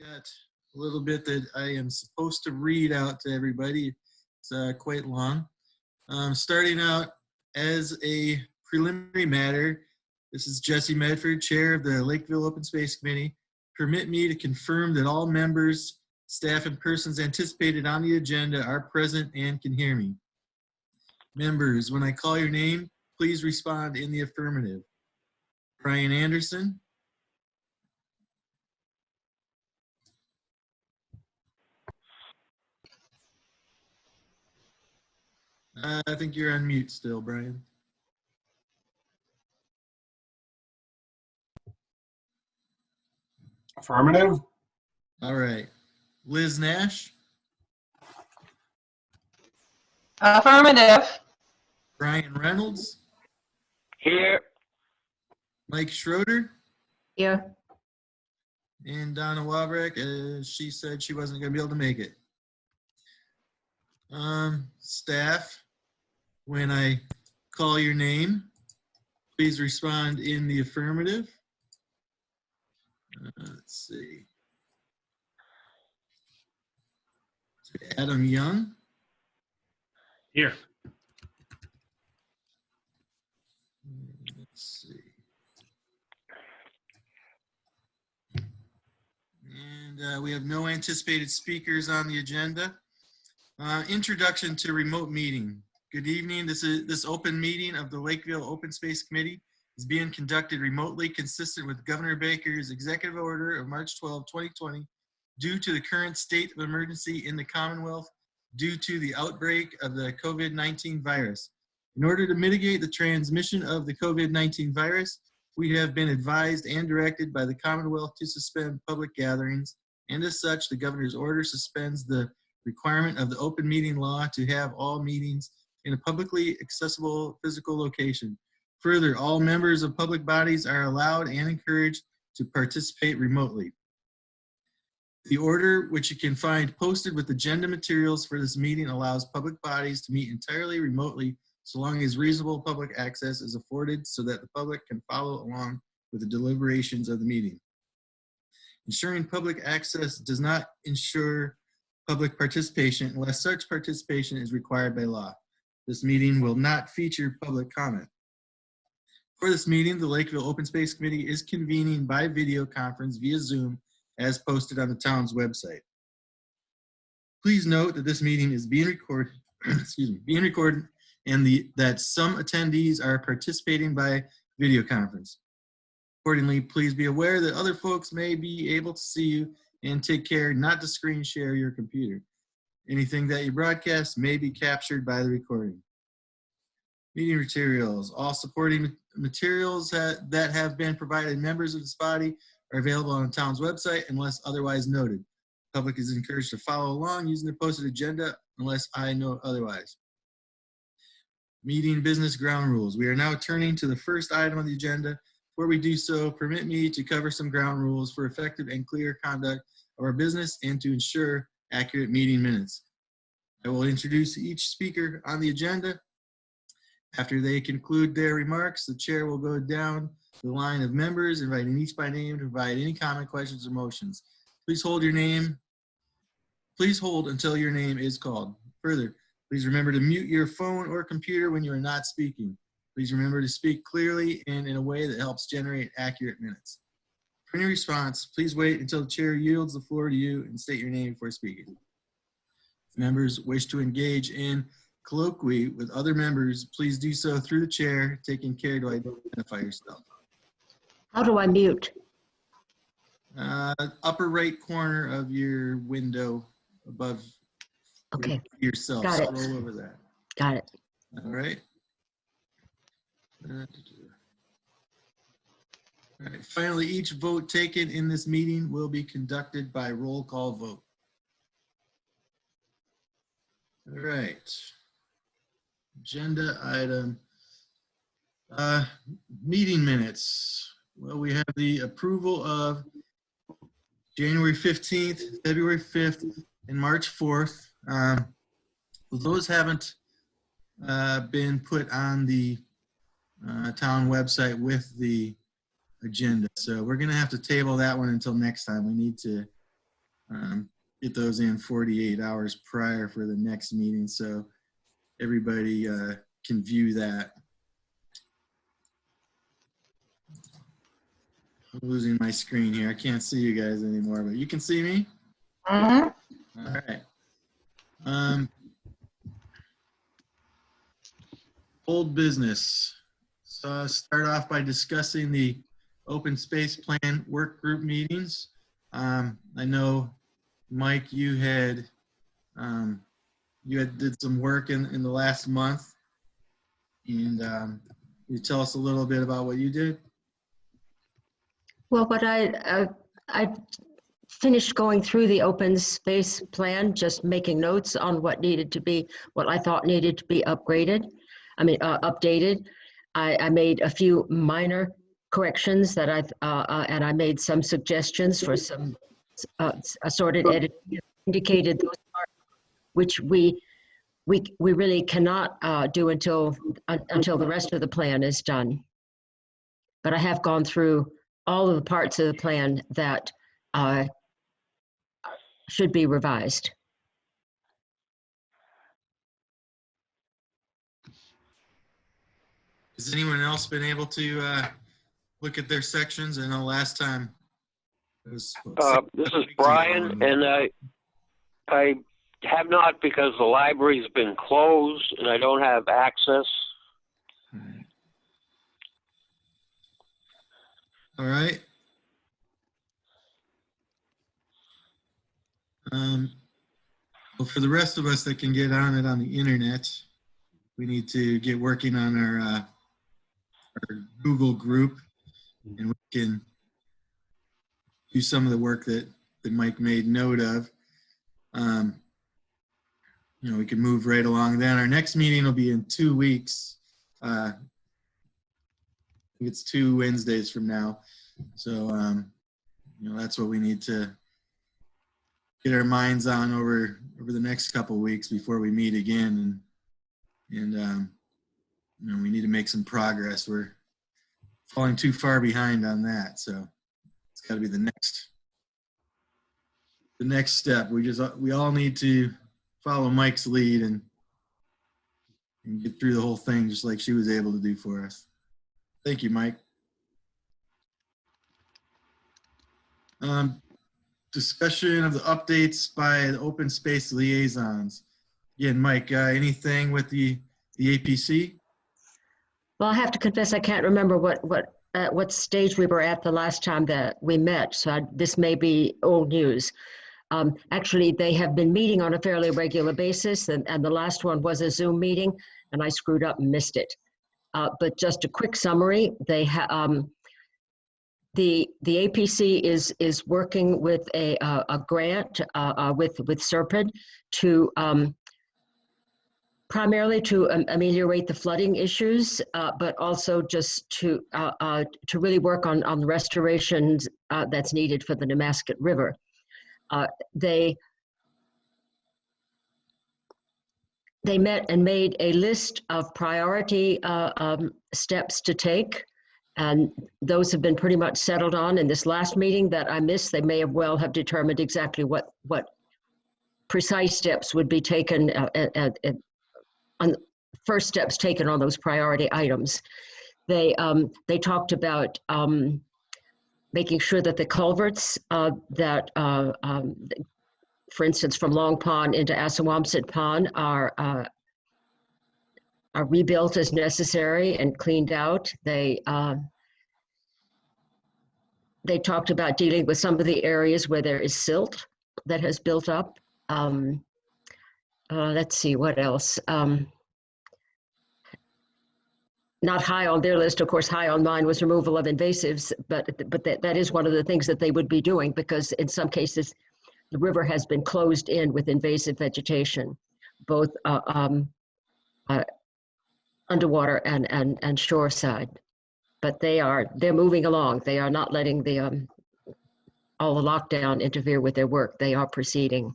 got a little bit that I am supposed to read out to everybody. It's quite long. Starting out as a preliminary matter, this is Jesse Medford, Chair of the Lakeville Open Space Committee. Permit me to confirm that all members, staff, and persons anticipated on the agenda are present and can hear me. Members, when I call your name, please respond in the affirmative. Brian Anderson. I think you're on mute still, Brian. Affirmative. All right. Liz Nash. Affirmative. Brian Reynolds. Here. Mike Schroeder. Here. And Donna Wabrek, she said she wasn't going to be able to make it. Staff, when I call your name, please respond in the affirmative. Let's see. Adam Young. Here. Let's see. And we have no anticipated speakers on the agenda. Introduction to remote meeting. Good evening. This open meeting of the Lakeville Open Space Committee is being conducted remotely, consistent with Governor Baker's executive order of March 12, 2020, due to the current state of emergency in the Commonwealth due to the outbreak of the COVID-19 virus. In order to mitigate the transmission of the COVID-19 virus, we have been advised and directed by the Commonwealth to suspend public gatherings, and as such, the governor's order suspends the requirement of the open meeting law to have all meetings in a publicly accessible physical location. Further, all members of public bodies are allowed and encouraged to participate remotely. The order, which you can find posted with agenda materials for this meeting, allows public bodies to meet entirely remotely so long as reasonable public access is afforded so that the public can follow along with the deliberations of the meeting. Ensuring public access does not ensure public participation unless such participation is required by law. This meeting will not feature public comment. For this meeting, the Lakeville Open Space Committee is convening by video conference via Zoom as posted on the town's website. Please note that this meeting is being recorded, and that some attendees are participating by video conference. Accordingly, please be aware that other folks may be able to see you, and take care not to screen share your computer. Anything that you broadcast may be captured by the recording. Meeting materials. All supporting materials that have been provided members of this body are available on the town's website unless otherwise noted. The public is encouraged to follow along using the posted agenda unless I know otherwise. Meeting business ground rules. We are now turning to the first item on the agenda. Before we do so, permit me to cover some ground rules for effective and clear conduct of our business and to ensure accurate meeting minutes. I will introduce each speaker on the agenda. After they conclude their remarks, the chair will go down the line of members, inviting each by name to provide any comment, questions, or motions. Please hold your name. Please hold until your name is called. Further, please remember to mute your phone or computer when you are not speaking. Please remember to speak clearly and in a way that helps generate accurate minutes. For any response, please wait until the chair yields the floor to you and state your name before speaking. If members wish to engage in colloquy with other members, please do so through the chair, taking care to identify yourself. How do I mute? Upper right corner of your window above yourself. Got it. Scroll over that. Got it. All right. All right. Finally, each vote taken in this meeting will be conducted by roll call vote. All right. Agenda item. Meeting minutes. Well, we have the approval of January 15th, February 5th, and March 4th. Those haven't been put on the town website with the agenda. So we're going to have to table that one until next time. We need to get those in 48 hours prior for the next meeting, so everybody can view that. I'm losing my screen here. I can't see you guys anymore, but you can see me? All right. Old business. So I'll start off by discussing the open space plan work group meetings. I know, Mike, you did some work in the last month, and you tell us a little bit about what you did? Well, what I finished going through the open space plan, just making notes on what I thought needed to be updated. I made a few minor corrections that and I made some suggestions for some assorted editing. Indicated those parts which we really cannot do until the rest of the plan is done. But I have gone through all of the parts of the plan that should be revised. Has anyone else been able to look at their sections? I know last time it was. This is Brian, and I have not because the library's been closed and I don't have access. All right. Well, for the rest of us that can get on it on the internet, we need to get working on our Google group, and we can do some of the work that Mike made note of. We can move right along then. Our next meeting will be in 2 weeks. I think it's 2 Wednesdays from now. So, that's what we need to get our minds on over the next couple of weeks before we meet again. And we need to make some progress. We're falling too far behind on that. So it's got to be the next step. We all need to follow Mike's lead and get through the whole thing just like she was able to do for us. Thank you, Mike. Discussion of the updates by the open space liaisons. Again, Mike, anything with the APC? Well, I have to confess I can't remember what stage we were at the last time that we met, so this may be old news. Actually, they have been meeting on a fairly regular basis, and the last one was a Zoom meeting, and I screwed up and missed it. But just a quick summary, the APC is working with a grant with Serpent to primarily to ameliorate the flooding issues, but also just to really work on the restorations that's needed for the Nemasket River. They met and made a list of priority steps to take, and those have been pretty much settled on. In this last meeting that I missed, they may have determined exactly what precise steps would be taken on first steps taken on those priority items. They talked about making sure that the culverts for instance, from Long Pond into Assawamsett Pond are rebuilt as necessary and cleaned out. They talked about dealing with some of the areas where there is silt that has built up. Let's see, what else? Not high on their list, of course, high on mine was removal of invasives, but that is one of the things that they would be doing, because in some cases, the river has been closed in with invasive vegetation, both underwater and shoreside. But they're moving along. They are not letting all the lockdown interfere with their work. They are proceeding.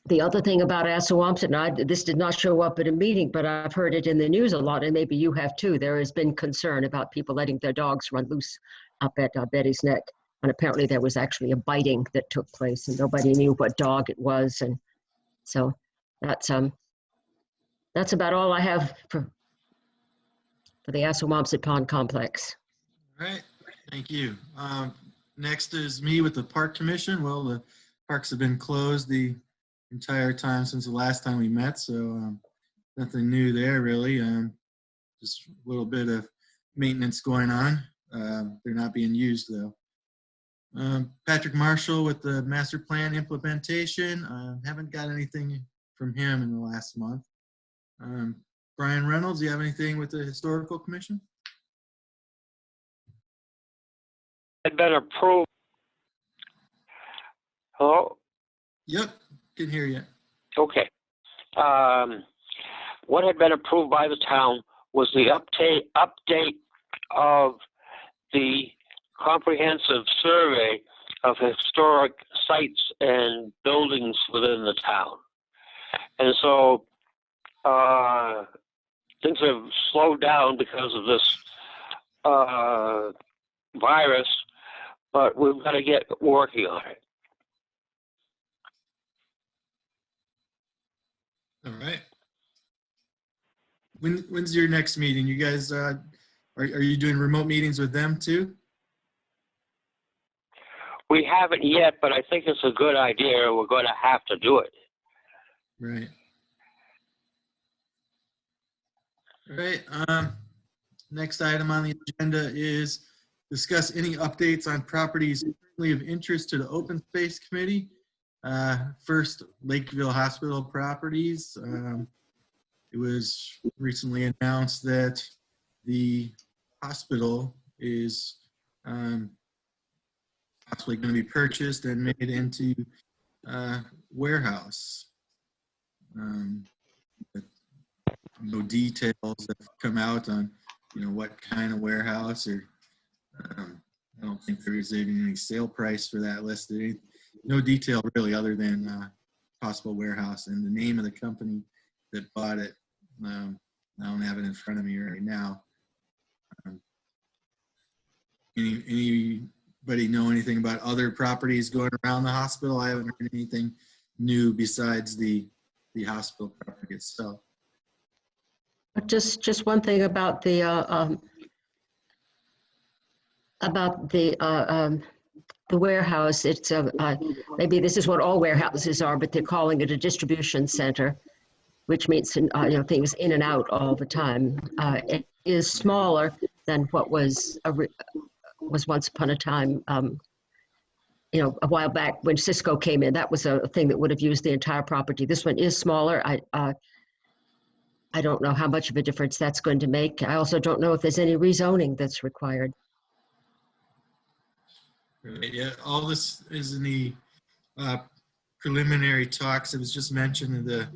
The other thing about Assawamsett, and this did not show up at a meeting, but I've heard it in the news a lot, and maybe you have too. There has been concern about people letting their dogs run loose up at Betty's Neck. And apparently there was actually a biting that took place and nobody knew what dog it was. And so that's about all I have for the Assawamsett Pond Complex. All right, thank you. Next is me with the Park Commission. Well, the parks have been closed the entire time since the last time we met, so nothing new there really. Just a little bit of maintenance going on. They're not being used though. Patrick Marshall with the master plan implementation. Haven't got anything from him in the last month. Brian Reynolds, do you have anything with the Historical Commission? Had been approved. Hello? Yep, can hear you. Okay. What had been approved by the town was the update of the comprehensive survey of historic sites and buildings within the town. And so things have slowed down because of this virus, but we've got to get working on it. All right. When's your next meeting? You guys, are you doing remote meetings with them too? We haven't yet, but I think it's a good idea. We're going to have to do it. Right. All right. Next item on the agenda is discuss any updates on properties currently of interest to the Open Space Committee. First, Lakeville Hospital properties. It was recently announced that the hospital is possibly going to be purchased and made into a warehouse. No details have come out on, what kind of warehouse, or I don't think there is even any sale price for that listed. No detail really, other than possible warehouse and the name of the company that bought it. I don't have it in front of me right now. Anybody know anything about other properties going around the hospital? I haven't heard anything new besides the hospital property itself. Just one thing about the warehouse. It's maybe this is what all warehouses are, but they're calling it a distribution center, which means things in and out all the time. It is smaller than what was once upon a time. A while back when Cisco came in, that was a thing that would have used the entire property. This one is smaller. I don't know how much of a difference that's going to make. I also don't know if there's any rezoning that's required. Right, yeah, all this is in the preliminary talks. It was just mentioned in I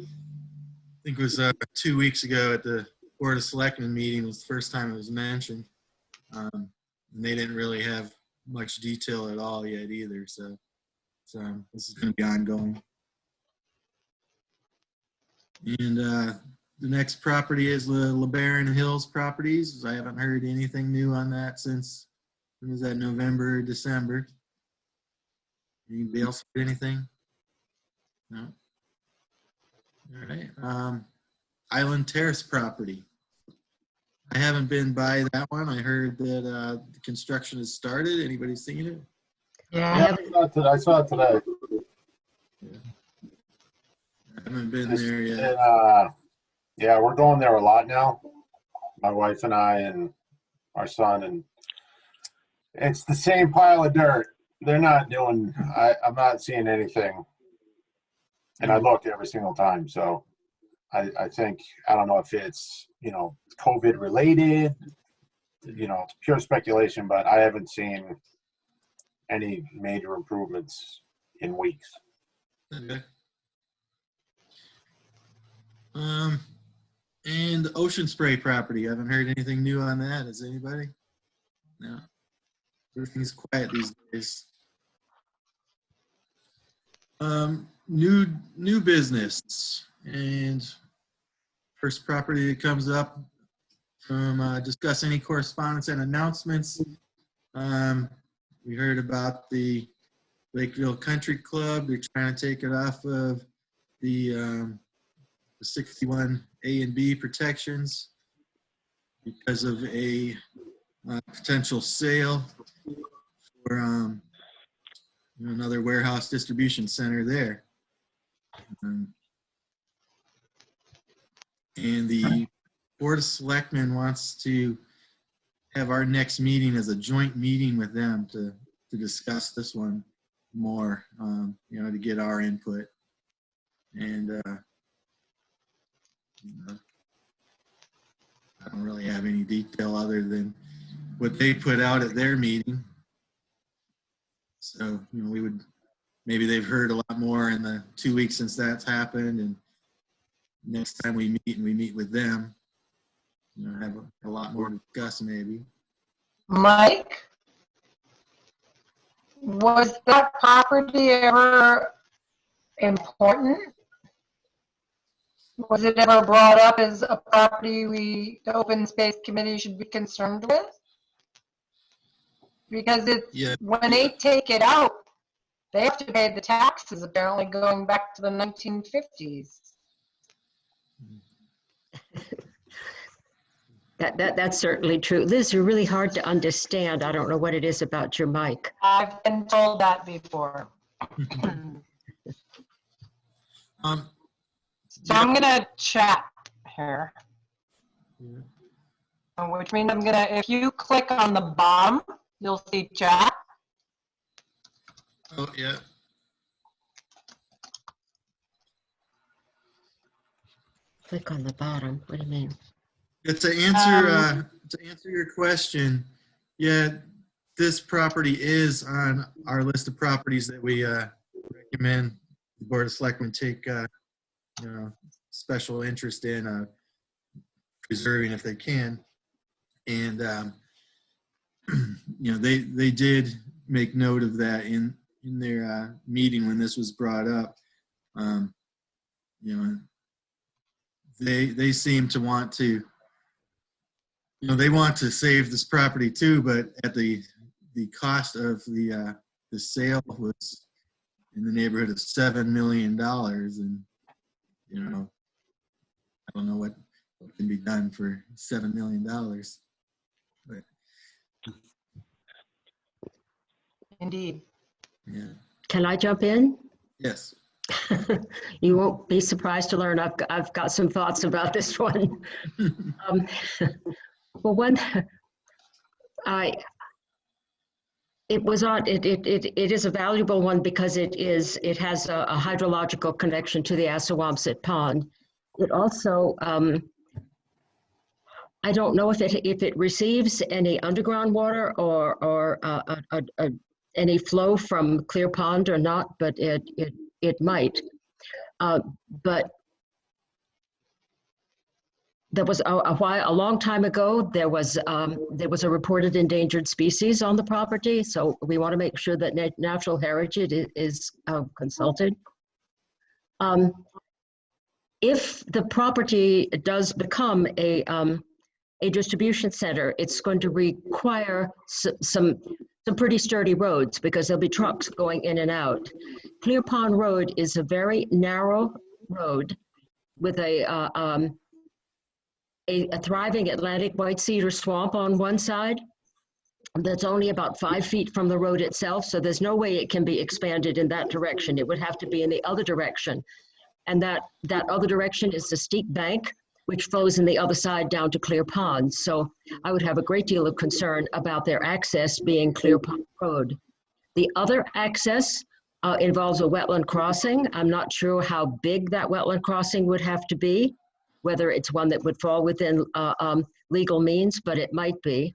think it was 2 weeks ago at the Board of Selectmen meeting was the first time it was mentioned. And they didn't really have much detail at all yet either. So this is going to be ongoing. And the next property is the LeBaron Hills properties. I haven't heard anything new on that since, when was that, November, December? Anybody else heard anything? No? All right. Island Terrace property. I haven't been by that one. I heard that the construction has started. Anybody seen it? Yeah, I saw it today. Yeah. I haven't been there yet. Yeah, we're going there a lot now. My wife and I and our son, and it's the same pile of dirt. They're not doing, I'm not seeing anything. And I look every single time. So I think, I don't know if it's, COVID related, it's pure speculation, but I haven't seen any major improvements in weeks. Okay. And the Ocean Spray property. I haven't heard anything new on that. Has anybody? No. Everything's quiet these days. New business, and first property that comes up from discuss any correspondence and announcements. we heard about the Lakeville Country Club. They're trying to take it off of the 61 A and B protections because of a potential sale for another warehouse distribution center there. And the Board of Selectmen wants to have our next meeting as a joint meeting with them to discuss this one more, to get our input. And I don't really have any detail other than what they put out at their meeting. So, maybe they've heard a lot more in the 2 weeks since that's happened, and next time we meet with them, have a lot more to discuss maybe. Mike, was that property ever important? Was it ever brought up as a property the Open Space Committee should be concerned with? Because when they take it out, they have to pay the taxes, apparently going back to the 1950s. That's certainly true. Liz, you're really hard to understand. I don't know what it is about your mic. I've been told that before. So I'm gonna chat here. Yeah. Which means if you click on the bottom, you'll see chat. Oh, yeah. Click on the bottom. What do you mean? To answer your question, yeah, this property is on our list of properties that we recommend the Board of Selectmen take special interest in preserving if they can. And they did make note of that in their meeting when this was brought up. They seem to want to. They want to save this property too, but at the cost of the sale was in the neighborhood of $7 million, and I don't know what can be done for $7 million. But Indeed. yeah. Can I jump in? Yes. You won't be surprised to learn I've got some thoughts about this one. Well, it is a valuable one because it has a hydrological connection to the Assawamsett Pond. It also, I don't know if it receives any underground water or any flow from Clear Pond or not, but it might. But there was a long time ago, there was a reported endangered species on the property, so we want to make sure that natural heritage is consulted. If the property does become a distribution center, it's going to require some pretty sturdy roads because there'll be trucks going in and out. Clear Pond Road is a very narrow road with a thriving Atlantic white cedar swamp on one side that's only about 5 feet from the road itself, so there's no way it can be expanded in that direction. It would have to be in the other direction. And that other direction is the steep bank, which flows in the other side down to Clear Pond. So I would have a great deal of concern about their access being Clear Pond Road. The other access involves a wetland crossing. I'm not sure how big that wetland crossing would have to be, whether it's one that would fall within legal means, but it might be.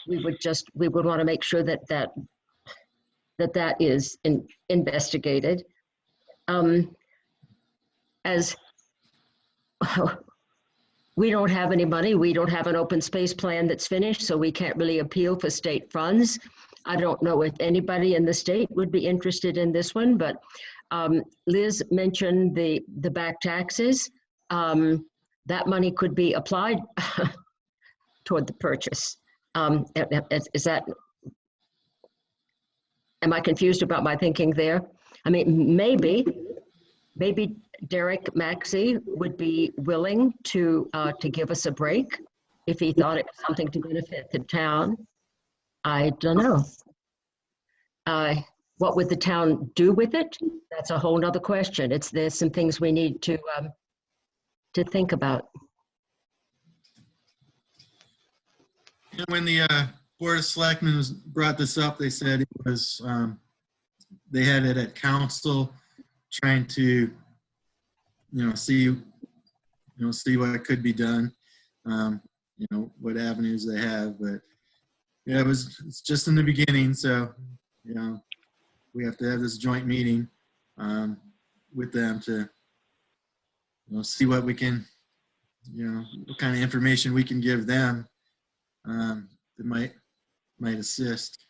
We would want to make sure that is investigated. As we don't have any money, we don't have an open space plan that's finished, so we can't really appeal for state funds. I don't know if anybody in the state would be interested in this one, but Liz mentioned the back taxes. That money could be applied toward the purchase. Is that Am I confused about my thinking there? I mean, maybe Derek Maxey would be willing to give us a break if he thought it was something to benefit the town. I don't know. What would the town do with it? That's a whole nother question. There's some things we need to think about. And when the Board of Selectmen brought this up, they said it was, they had it at council trying to, see what could be done, what avenues they have, but yeah, it's just in the beginning. So, we have to have this joint meeting with them to, see what we can, what kind of information we can give them that might assist.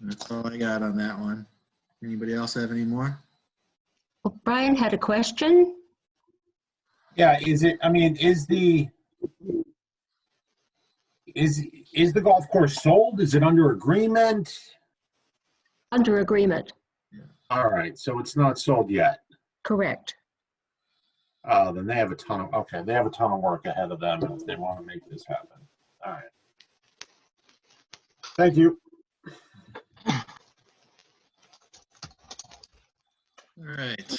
That's all I got on that one. Anybody else have any more? Well, Brian had a question. Yeah, is the golf course sold? Is it under agreement? Under agreement, All right, so it's not sold yet. correct. Then they have a ton of work ahead of them if they want to make this happen. All right. Thank you. All right.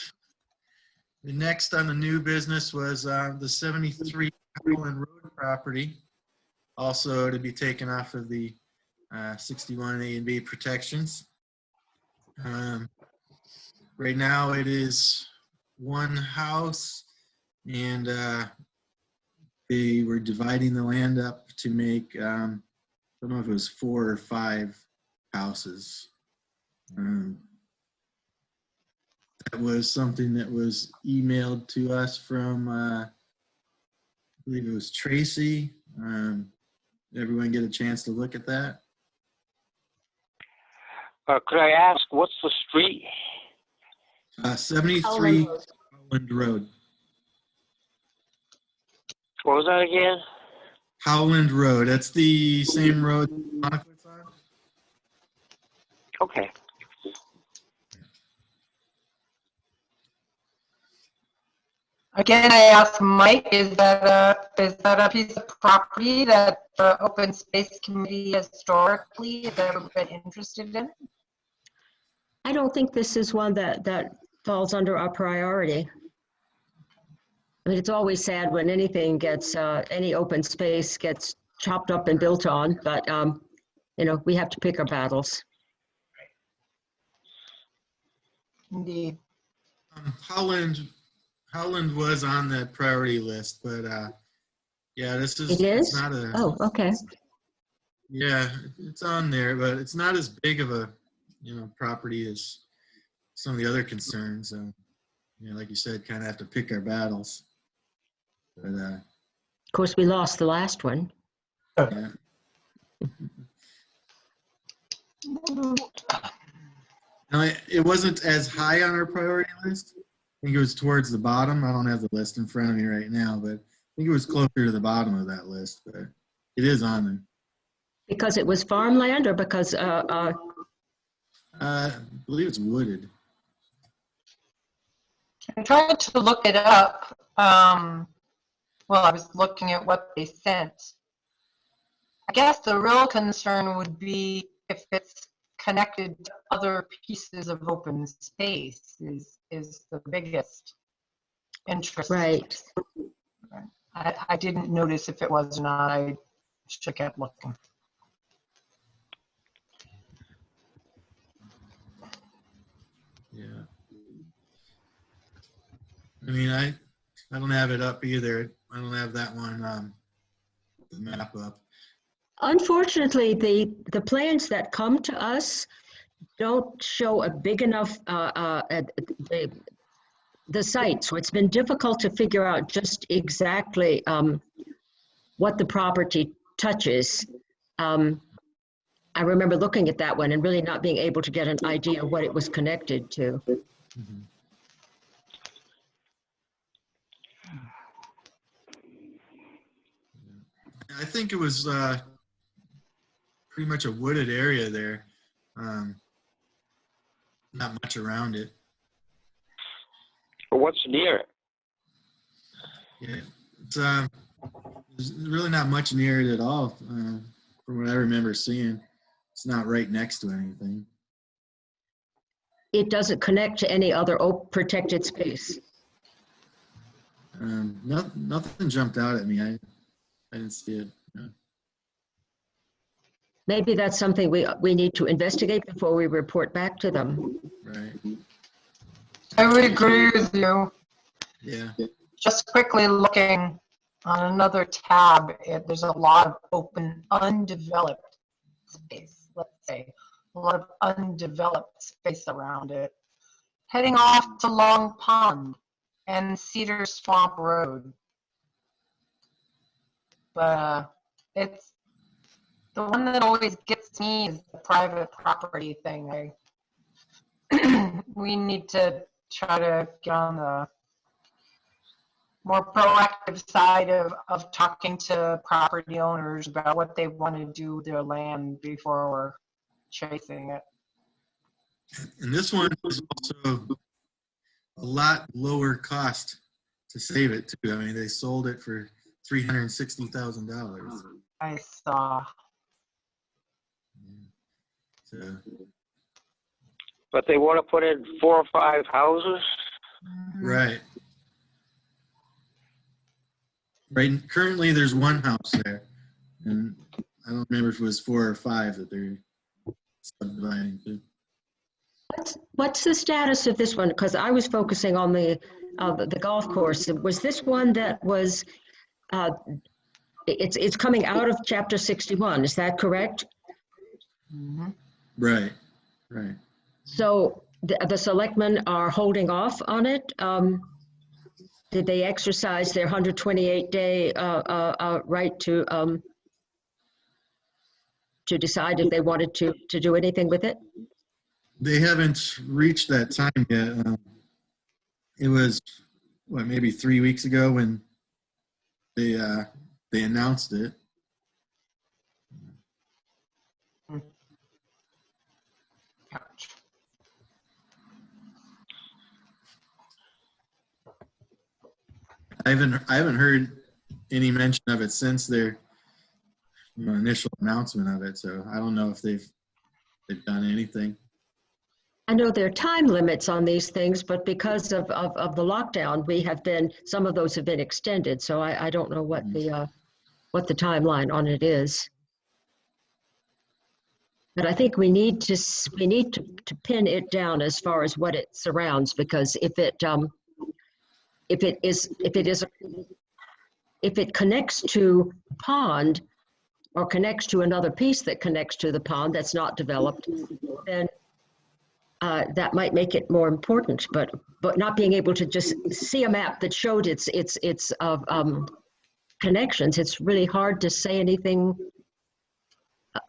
The next on the new business was the 73 Howland Road property, also to be taken off of the 61A and B protections. Right now it is one house, and they were dividing the land up to make, I don't know if it was 4 or 5 houses. That was something that was emailed to us from, I believe it was Tracy. Everyone get a chance to look at that? Could I ask, what's the street? 73 Howland Road. What was that again? Howland Road. That's the same road Monaco's on? Okay. Again, I asked Mike, is that a piece of property that the Open Space Committee historically has ever been interested in? I don't think this is one that falls under our priority. I mean, it's always sad when anything gets, any open space gets chopped up and built on, but, we have to pick our battles. Indeed. Howland was on the priority list, but yeah, this is. It is? It's not a. Oh, okay. Yeah, it's on there, but it's not as big of a, property as some of the other concerns. So, like you said, kind of have to pick our battles. But Of course, we lost the last one. yeah. No, it wasn't as high on our priority list. I think it was towards the bottom. I don't have the list in front of me right now, but I think it was closer to the bottom of that list, but it is on there. Because it was farmland or because, I believe it's wooded. I tried to look it up. Well, I was looking at what they sent. I guess the real concern would be if it's connected to other pieces of open space is the biggest interest. right. I didn't notice if it was or not. I should have kept looking. Yeah. I mean, I don't have it up either. I don't have that one, the map up. Unfortunately, the plans that come to us don't show a big enough, the site. So it's been difficult to figure out just exactly what the property touches. I remember looking at that one and really not being able to get an idea of what it was connected to. Mm-hmm. I think it was pretty much a wooded area there. Not much around it. Or what's near it? Yeah, it's there's really not much near it at all, from what I remember seeing. It's not right next to anything. It doesn't connect to any other protected space. Nothing jumped out at me. I didn't see it. No. Maybe that's something we need to investigate before we report back to them. Right. I would agree with you. Yeah. Just quickly looking on another tab, there's a lot of open, undeveloped space, let's say. A lot of undeveloped space around it. Heading off to Long Pond and Cedar Swamp Road. But it's the one that always gets me is the private property thing. We need to try to get on the more proactive side of talking to property owners about what they want to do with their land before we're chasing it. And this one is also a lot lower cost to save it too. I mean, they sold it for $360,000. I saw. So But they want to put in 4 or 5 houses? right. Right. Currently, there's one house there, and I don't remember if it was 4 or 5 that they're subdividing to. What's the status of this one? Because I was focusing on the golf course. Was this one that was? It's coming out of Chapter 61. Is that correct? Mm-hmm. Right. Right. So the selectmen are holding off on it. Did they exercise their 128-day right to decide if they wanted to do anything with it? They haven't reached that time yet. It was maybe 3 weeks ago when they announced it. Ouch. I haven't heard any mention of it since their initial announcement of it. So I don't know if they've done anything. I know there are time limits on these things, but because of the lockdown, some of those have been extended. So I don't know what the timeline on it is. But I think we need to pin it down as far as what it surrounds, because if it connects to a pond or connects to another piece that connects to the pond that's not developed, then that might make it more important. But not being able to just see a map that showed its connections, it's really hard to say anything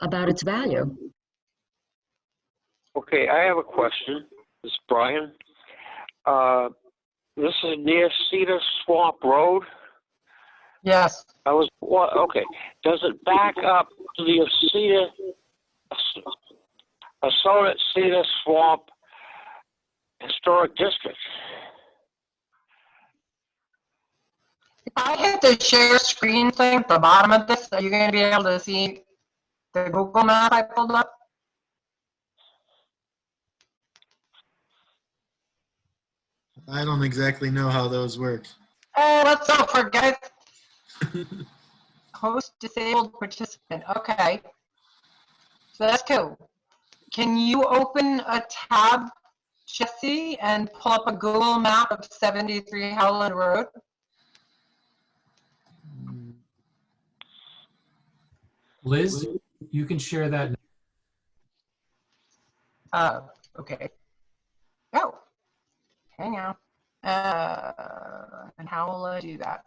about its value. Okay, I have a question. This is Brian. This is near Cedar Swamp Road. Yes. Okay. Does it back up to the Cedar Swamp Historic District? If I hit the share screen thing at the bottom of this, are you going to be able to see the Google map I pulled up? I don't exactly know how those work. Oh, let's not forget. Host disabled participant. Okay. So that's cool. Can you open a tab, Jesse, and pull up a Google map of 73 Howland Road? Liz, you can share that. Okay. Oh, hang on. And how will I do that?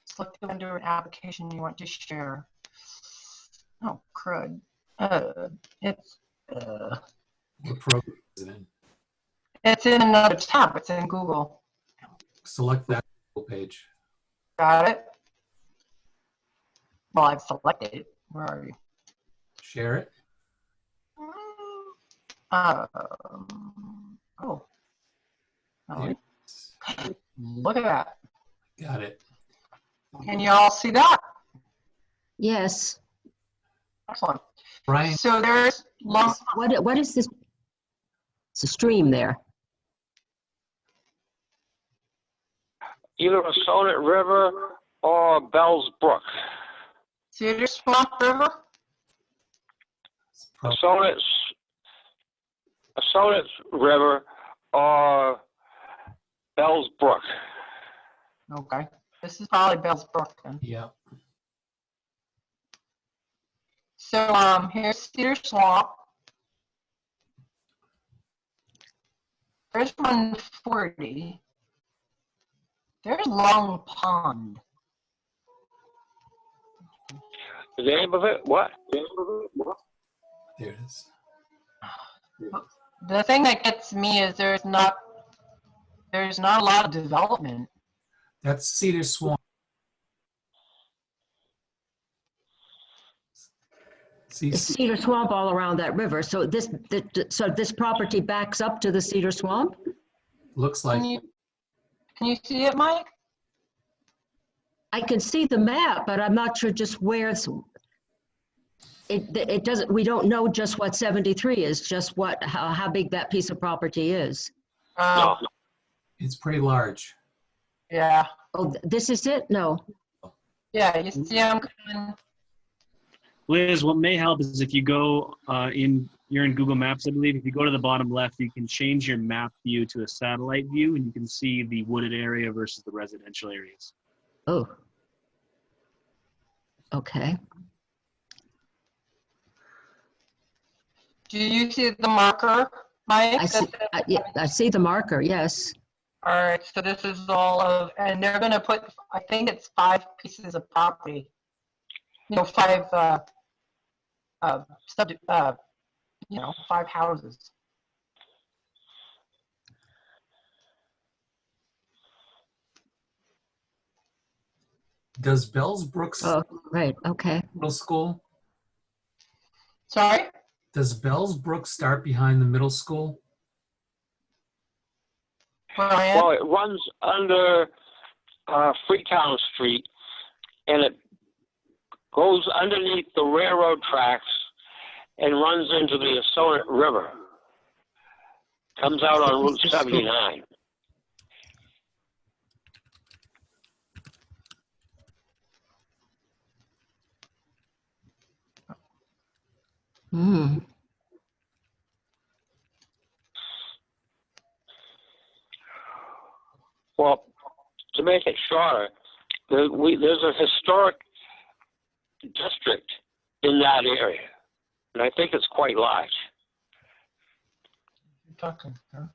Select the window and application you want to share. Oh, crud. It's What program is it in? It's in another tab. It's in Google. Select that Google page. Got it? Well, I've selected it. Where are you? Share it. Oh. There. Look at that. Got it. Can you all see that? Yes. Excellent. Brian, So there's long, What is this? It's a stream there. Either a Sonnet River or Bell's Brook. Cedar Swamp River? A Sonnet River or Bell's Brook. Okay. This is probably Bell's Brook then. yeah. So here's Cedar Swamp. There's 140. There's Long Pond. The name of it? What? There it is. The thing that gets me is there's not a lot of development. That's Cedar Swamp. See, It's Cedar Swamp all around that river. So this property backs up to the Cedar Swamp? looks like, Can you see it, Mike? I can see the map, but I'm not sure just where it doesn't, we don't know just what 73 is, just how big that piece of property is. No. it's pretty large. Yeah. Oh, this is it? No. Yeah, you see them coming. Liz, what may help is if you go you're in Google Maps, I believe. If you go to the bottom left, you can change your map view to a satellite view, and you can see the wooded area versus the residential areas. Oh. Okay. Do you see the marker, Mike? Yeah, I see the marker, yes. All right, so this is all of, and they're gonna put, I think it's 5 pieces of property. 5, 5 houses. Does Bells Brooks Oh, right, okay. Middle School, Sorry? does Bells Brooks start behind the middle school? Brian? Well, it runs under Freetown Street, and it goes underneath the railroad tracks and runs into the Sonnet River. Comes out on Route 79. Hmm. Well, to make it shorter, there's a historic district in that area, and I think it's quite large. Talking, huh?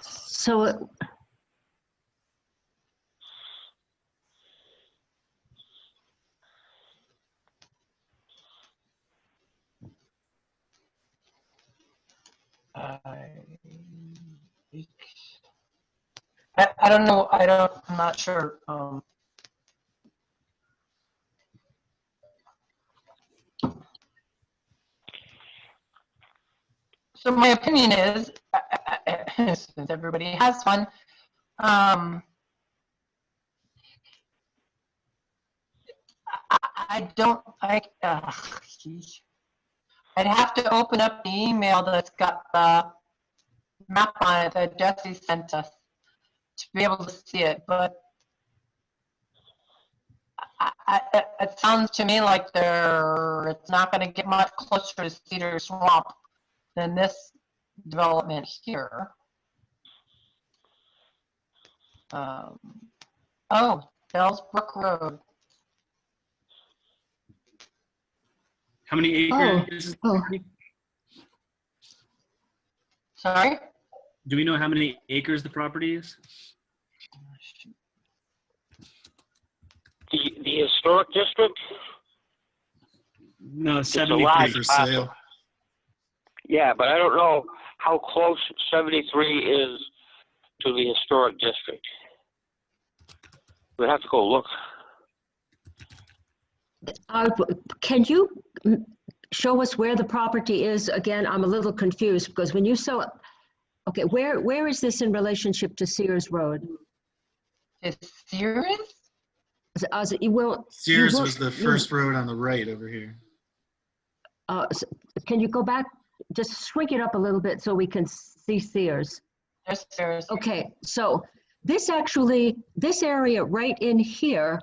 So, I don't know. I'm not sure. So my opinion is, since everybody has one, I'd have to open up the email that's got the map on it that Jesse sent us to be able to see it, but it sounds to me like it's not going to get much closer to Cedar Swamp than this development here. Oh, Bells Brook Road. How many acres is the property? Sorry? Do we know how many acres the property is? The historic district? No, It's a 73. large For parcel. sale. Yeah, but I don't know how close 73 is to the historic district. We'd have to go look. Can you show us where the property is? Again, I'm a little confused because when you saw, okay, where is this in relationship to Sears Road? Is Sears? You will, Sears was the first road on the right over here. can you go back, just shrink it up a little bit so we can see Sears? There's Sears. Okay, so this area right in here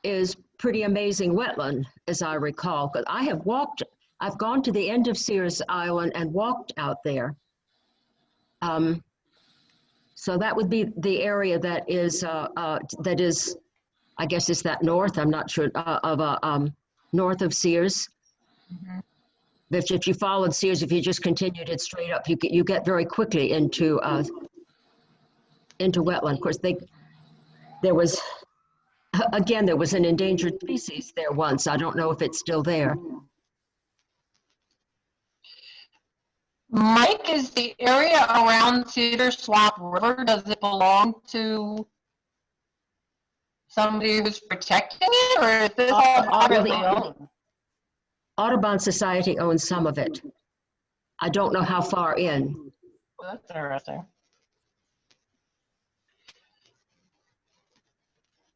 is pretty amazing wetland, as I recall, because I've gone to the end of Sears Island and walked out there. So that would be the area that is, I guess is that north, I'm not sure, north of Sears. Mhm. If you followed Sears, if you just continued it straight up, you get very quickly into wetland. Of course, there was an endangered species there once. I don't know if it's still there. Mike, is the area around Cedar Swamp River, does it belong to somebody who's protecting it, or is this all privately owned? Audubon Society owns some of it. I don't know how far in. Well, that's interesting.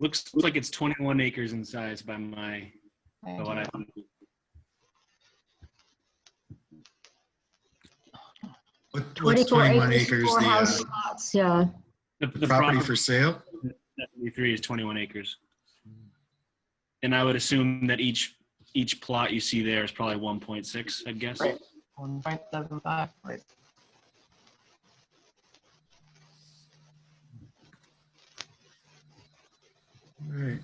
Looks like it's 21 acres in size by what I found. What's 21 acres? 24 house lots, yeah. The Property for sale? 73 is 21 acres. And I would assume that each plot you see there is probably 1.6, I'd guess. Right. 1.75, right. All right.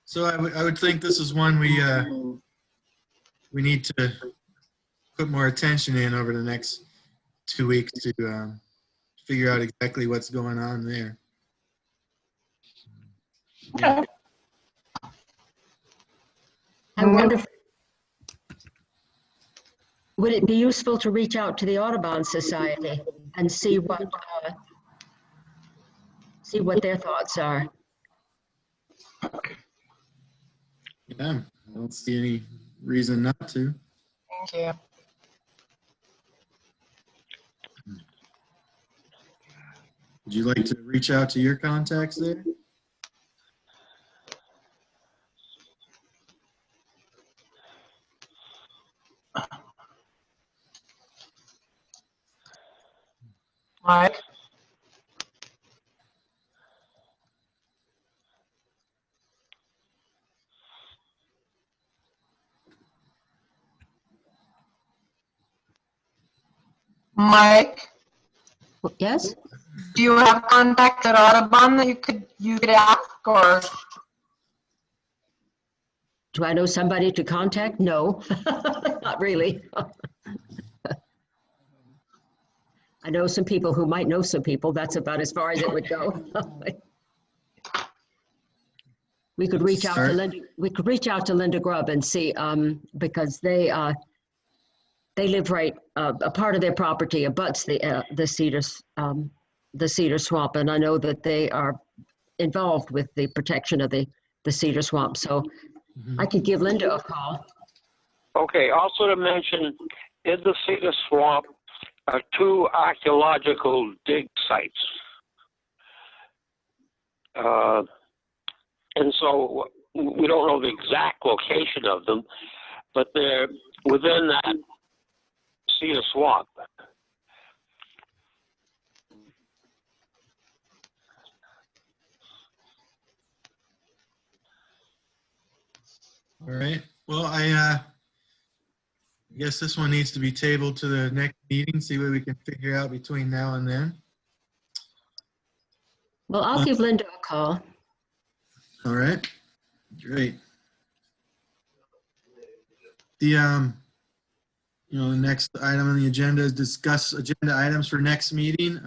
So I would think this is one we need to put more attention in over the next 2 weeks to figure out exactly what's going on there. Yeah. I wonder if, would it be useful to reach out to the Audubon Society and see what their thoughts are? Yeah, I don't see any reason not to. Thank you. Would you like to reach out to your contacts there? Mike? Mike, Yes? do you have contact at Audubon that you could ask, or? Do I know somebody to contact? No, not really. I know some people who might know some people. That's about as far as it would go. We could reach out to Linda. We could reach out to Linda Grubb and see, because they live right. A part of their property abuts the cedar swamp, and I know that they are involved with the protection of the cedar swamp. So I could give Linda a call. Okay, also to mention, in the Cedar Swamp are 2 archaeological dig sites. And so we don't know the exact location of them, but they're within that Cedar Swamp. All right. Well, I guess this one needs to be tabled to the next meeting, see what we can figure out between now and then. Well, I'll give Linda a call. All right. Great. The the next item on the agenda is discuss agenda items for next meeting.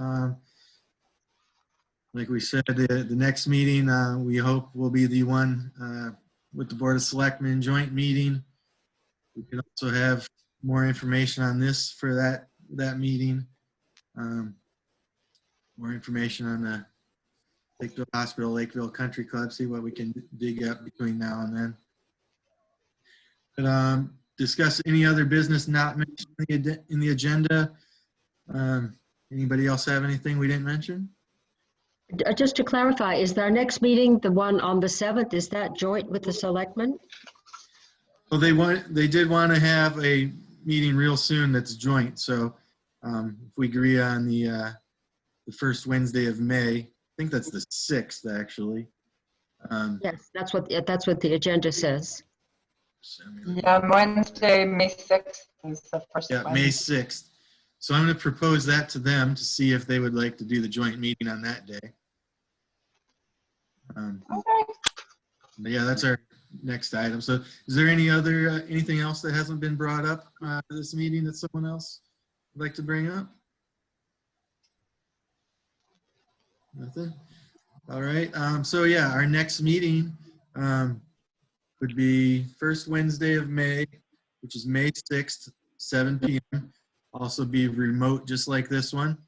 Like we said, the next meeting we hope will be the one with the Board of Selectmen joint meeting. We can also have more information on this for that meeting. More information on the Lakeville Hospital, Lakeville Country Club, see what we can dig up between now and then. Discuss any other business not mentioned in the agenda. Anybody else have anything we didn't mention? Just to clarify, is our next meeting the one on the 7th? Is that joint with the selectmen? Well, they did want to have a meeting real soon that's joint. So if we agree on the first Wednesday of May, I think that's the 6th actually. Yes, that's what the agenda says. Yeah, Wednesday, May 6th is the first Yeah, one. May 6th. So I'm going to propose that to them to see if they would like to do the joint meeting on that day. Okay. But yeah, that's our next item. So is there any other, anything else that hasn't been brought up at this meeting that someone else would like to bring up? Nothing? All right. So yeah, our next meeting would be first Wednesday of May, which is May 6th, 7 p.m. Also be remote, just like this one.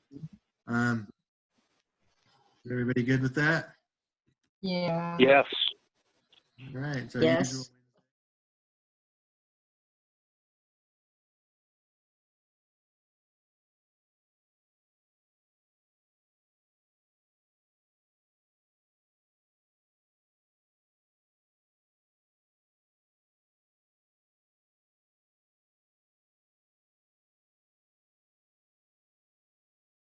Is everybody good with that? Yeah. Yes. All right. So Yes. usual